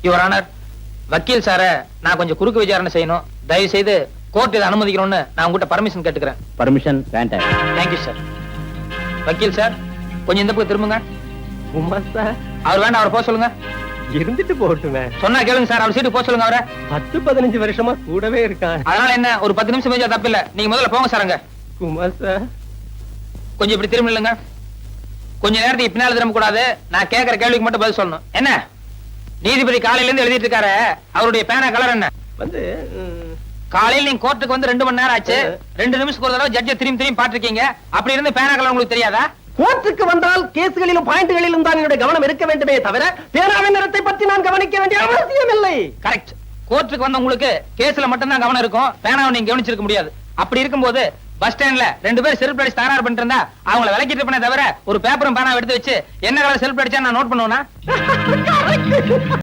Your honour, வக்கீல் சார நான் கொஞ்சம் குறுக்கு விசாரணை செய்யணும். தயவு செய்து கோர்ட் இதை அனுமதிக்கணும்னு நான் உங்ககிட்ட பர்மிஷன் கேட்டுக்கிறேன். பர்மிஷன் வேண்டாம். Thank you sir. வக்கீல் சார், கொஞ்சம் இந்த பக்கம் திரும்புங்க. குமாஸ்தா அவர் வேண்டாம், அவரை போக சொல்லுங்க. இருந்துட்டு போட்டுமே. சொன்னா கேளுங்க சார், அவர் சீட்டு போக சொல்லுங்க அவரை. 10-15 வருஷமா கூடவே இருக்கான். அதனால என்ன, ஒரு 10 நிமிஷம் பேஞ்சா தப்பு இல்ல. நீங்க முதல்ல போங்க சார். அங்க குமாஸ்தா கொஞ்சம் இப்படி திரும்ப இல்லைங்க. கொஞ்ச நேரத்துக்கு பின்னால திரும்ப கூடாது. நான் கேட்கிற கேள்விக்கு மட்டும் பதில் சொல்லணும். என்ன நீதிபதி காலையில இருந்து எழுதிட்டு இருக்காரு, அவருடைய பேனா கலர் என்ன? வந்து காலையில் நீங்க கோர்ட்டுக்கு வந்து 2 மணி நேரம் ஆச்சு. 2 நிமிஷத்துக்கு ஒரு தடவை ஜட்ஜை திரும்பி பாத்துருக்கீங்க. அப்படி இருந்து பேனா கலர் உங்களுக்கு தெரியாதா? கோர்ட்டுக்கு வந்தால் கேஸ்களிலும் பாயிண்ட்களிலும் தான் என்னுடைய கவனம் இருக்க வேண்டுமே தவிர பேனாவின் நிறத்தை பற்றி நான் கவனிக்க வேண்டிய அவசியம் இல்லை. கரெக்ட். கோர்ட்டுக்கு வந்த உங்களுக்கு கேஸ்ல மட்டும் தான் கவனம் இருக்கும், பேனாவை நீங்க கவனிச்சிருக்க முடியாது. அப்படி இருக்கும்போது பஸ் ஸ்டாண்ட்ல 2 பேர் செல்ஃப் அடிச்சு தகராறு பண்ணிட்டு இருந்தா அவங்கள விலக்கிட்டு பண்ண தவிர ஒரு பேப்பரும் பேனாவை எடுத்து வச்சு என்ன கலர் செல்ஃப் அடிச்சா நான் நோட் பண்ணுவேனா?